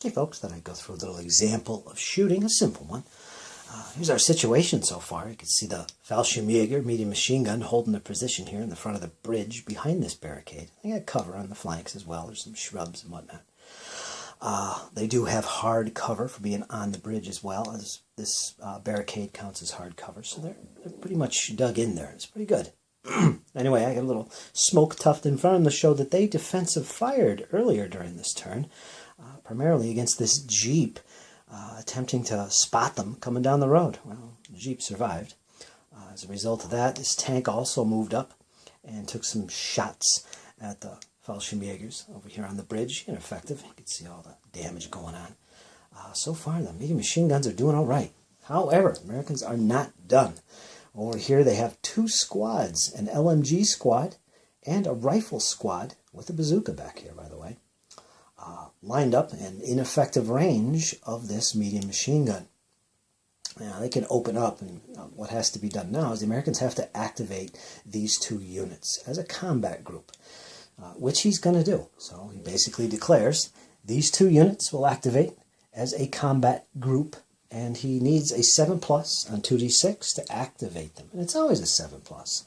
Hey folks, thought I'd go through a little example of shooting, a simple one. Here's our situation so far. You can see the Fallschirmjäger medium machine gun holding the position here in the front of the bridge behind this barricade. They got cover on the flanks as well. There's some shrubs and whatnot. They do have hard cover for being on the bridge as well, as this barricade counts as hard cover. So they're pretty much dug in there. It's pretty good. Anyway, I got a little smoke tuft in front of them to show that they defensive fired earlier during this turn, primarily against this Jeep, attempting to spot them coming down the road. Well, the Jeep survived. As a result of that, this tank also moved up and took some shots at the Fallschirmjägers over here on the bridge. Ineffective. You can see all the damage going on. So far, the medium machine guns are doing all right. However, Americans are not done. Over here, they have two squads, an LMG squad and a rifle squad with a bazooka back here, by the way, lined up and in effective range of this medium machine gun. Now, they can open up, and what has to be done now is the Americans have to activate these two units as a combat group, which he's going to do. So he basically declares these two units will activate as a combat group, and he needs a 7+ on 2d6 to activate them. And it's always a 7+.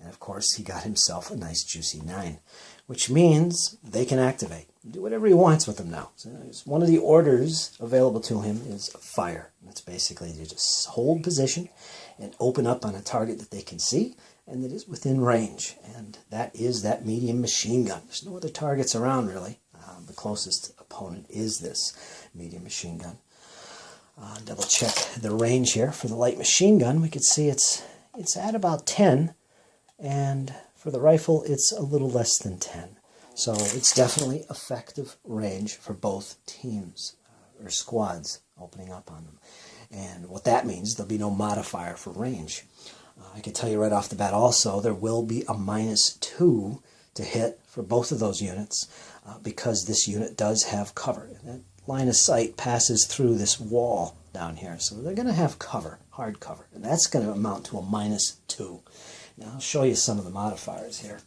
And of course, he got himself a nice juicy 9, which means they can activate. Do whatever he wants with them now. So one of the orders available to him is fire. It's basically to just hold position and open up on a target that they can see and that is within range. And that is that medium machine gun. There's no other targets around, really. The closest opponent is this medium machine gun. Double check the range here for the light machine gun. We can see it's at about 10, and for the rifle it's a little less than 10. So it's definitely effective range for both teams or squads opening up on them. And what that means, there'll be no modifier for range. I can tell you right off the bat also, there will be a -2 to hit for both of those units because this unit does have cover. And that line of sight passes through this wall down here. So they're going to have cover, hard cover. And that's going to amount to a -2. Now I'll show you some of the modifiers here,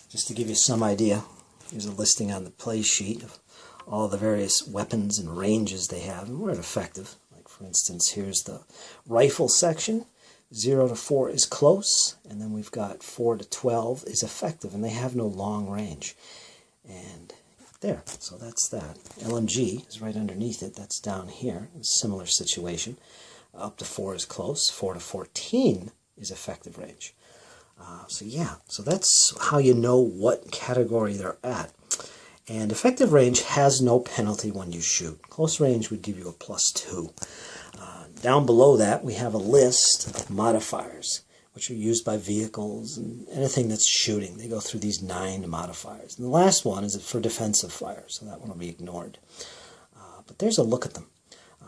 just to give you some idea. Here's a listing on the play sheet of all the various weapons and ranges they have and where effective. Like for instance, here's the rifle section. 0 to 4 is close, and then we've got 4 to 12 is effective, and they have no long range. And there, so that's that. LMG is right underneath it. That's down here. A similar situation. Up to 4 is close. 4 to 14 is effective range. So yeah, so that's how you know what category they're at. And effective range has no penalty when you shoot. Close range would give you a +2. Down below that, we have a list of modifiers, which are used by vehicles and anything that's shooting. They go through these 9 modifiers. And the last one is for defensive fire, so that one will be ignored. But there's a look at them.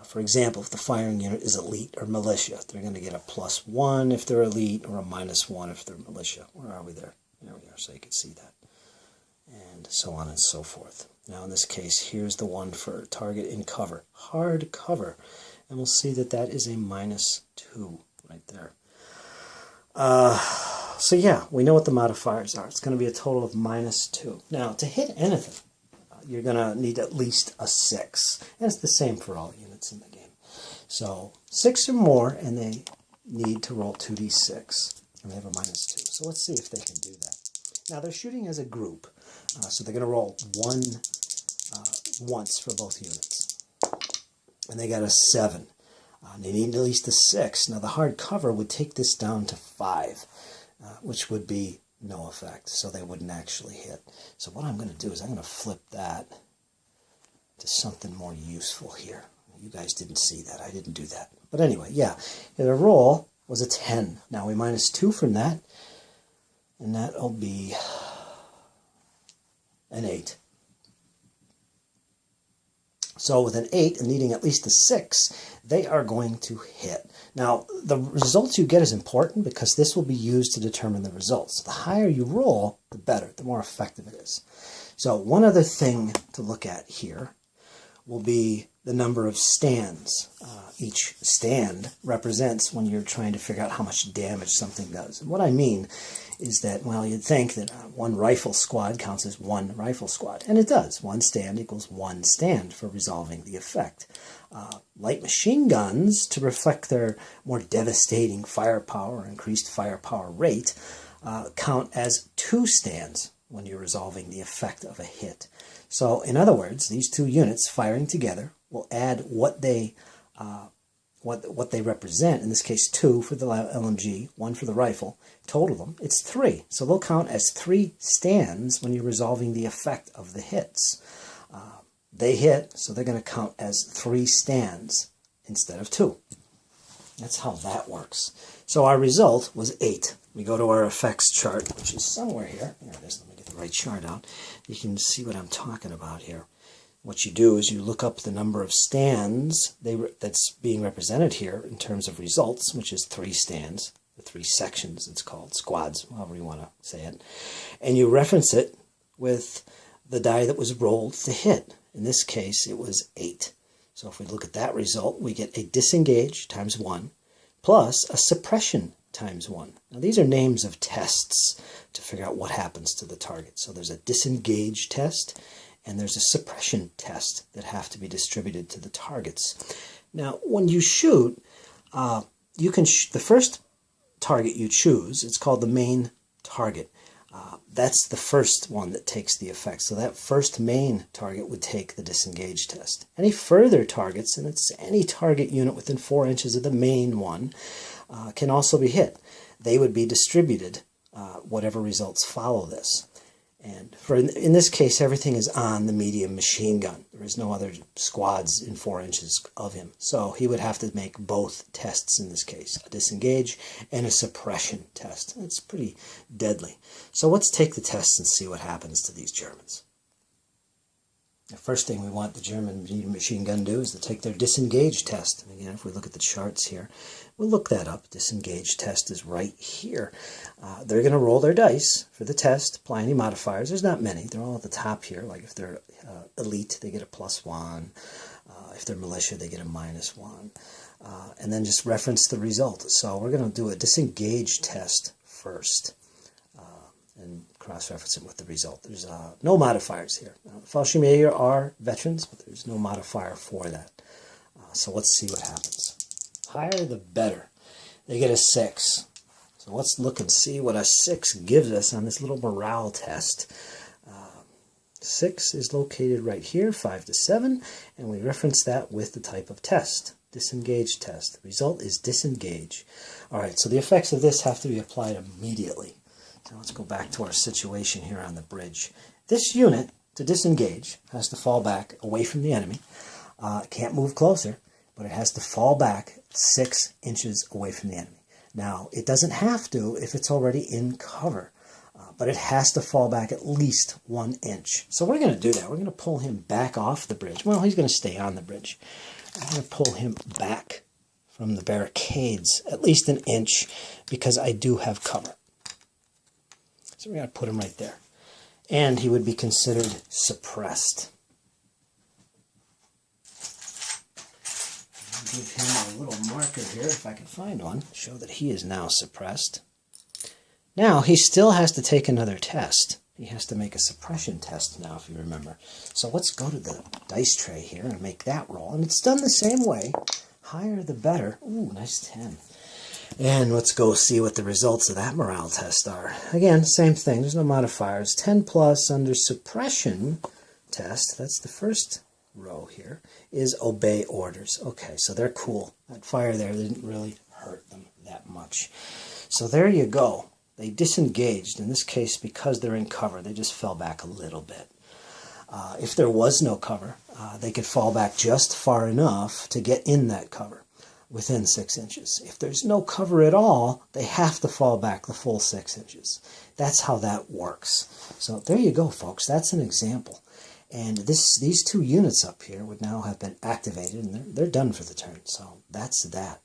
For example, if the firing unit is elite or militia, they're going to get a +1 if they're elite or a -1 if they're militia. Where are we there? There we are, so you can see that. And so on and so forth. Now in this case, here's the one for target in cover. Hard cover. And we'll see that that is a -2 right there. So yeah, we know what the modifiers are. It's going to be a total of -2. Now, to hit anything, you're going to need at least a 6. And it's the same for all units in the game. So 6 or more, and they need to roll 2d6. And they have a -2. So let's see if they can do that. Now, they're shooting as a group. So they're going to roll 1 once for both units. And they got a 7. They need at least a 6. Now, the hard cover would take this down to 5, which would be no effect. So they wouldn't actually hit. So what I'm going to do is I'm going to flip that to something more useful here. You guys didn't see that. I didn't do that. But anyway, yeah. The roll was a 10. Now, we -2 from that. And that'll be an 8. So with an 8 and needing at least a 6, they are going to hit. Now, the results you get is important because this will be used to determine the results. The higher you roll, the better, the more effective it is. So one other thing to look at here will be the number of stands. Each stand represents when you're trying to figure out how much damage something does. And what I mean is that, well, you'd think that one rifle squad counts as one rifle squad, and it does. One stand equals one stand for resolving the effect. Light machine guns, to reflect their more devastating firepower, increased firepower rate, count as two stands when you're resolving the effect of a hit. So, in other words, these two units firing together will add what they represent. In this case, 2 for the LMG, 1 for the rifle. Total them, it's 3. So they'll count as 3 stands when you're resolving the effect of the hits. They hit, so they're going to count as 3 stands instead of 2. That's how that works. So our result was 8. We go to our effects chart, which is somewhere here. There it is. Let me get the right chart out. You can see what I'm talking about here. What you do is you look up the number of stands that's being represented here in terms of results, which is 3 stands, the 3 sections it's called, squads, however you want to say it. And you reference it with the die that was rolled to hit. In this case, it was 8. So if we look at that result, we get a disengage times 1 plus a suppression times 1. Now these are names of tests to figure out what happens to the target. So there's a disengage test and there's a suppression test that have to be distributed to the targets. Now when you shoot, you can the first target you choose, it's called the main target. That's the first one that takes the effect. So that first main target would take the disengage test. Any further targets, and it's any target unit within 4 inches of the main one, can also be hit. They would be distributed, whatever results follow this. And in this case, everything is on the medium machine gun. There is no other squads in 4 inches of him. So he would have to make both tests in this case, a disengage and a suppression test. It's pretty deadly. So let's take the tests and see what happens to these Germans. The first thing we want the German medium machine gun to do is to take their disengage test. And again, if we look at the charts here, we'll look that up. Disengage test is right here. They're going to roll their dice for the test, apply any modifiers. There's not many. They're all at the top here. Like if they're elite, they get a +1. If they're militia, they get a -1. And then just reference the result. So we're going to do a disengage test first. And cross-reference it with the result. There's no modifiers here. Fallschirmjäger are veterans, but there's no modifier for that. So let's see what happens. Higher the better. They get a 6. So let's look and see what a 6 gives us on this little morale test. 6 is located right here, 5 to 7, and we reference that with the type of test. Disengage test. The result is disengage. Alright, so the effects of this have to be applied immediately. So let's go back to our situation here on the bridge. This unit, to disengage, has to fall back away from the enemy. It can't move closer, but it has to fall back 6 inches away from the enemy. Now, it doesn't have to if it's already in cover, but it has to fall back at least 1 inch. So we're going to do that. We're going to pull him back off the bridge. Well, he's going to stay on the bridge. I'm going to pull him back from the barricades at least 1 inch because I do have cover. So we're going to put him right there. And he would be considered suppressed. I'll give him a little marker here, if I can find one, show that he is now suppressed. Now, he still has to take another test. He has to make a suppression test now, if you remember. So let's go to the dice tray here and make that roll. And it's done the same way. Higher the better. Ooh, nice 10. And let's go see what the results of that morale test are. Again, same thing. There's no modifiers. 10 plus under suppression test, that's the first row here, is obey orders. Okay, so they're cool. That fire there didn't really hurt them that much. So there you go. They disengaged. In this case, because they're in cover, they just fell back a little bit. If there was no cover, they could fall back just far enough to get in that cover. Within 6 inches. If there's no cover at all, they have to fall back the full 6 inches. That's how that works. So there you go, folks. That's an example. And these two units up here would now have been activated, and they're done for the turn. So that's that.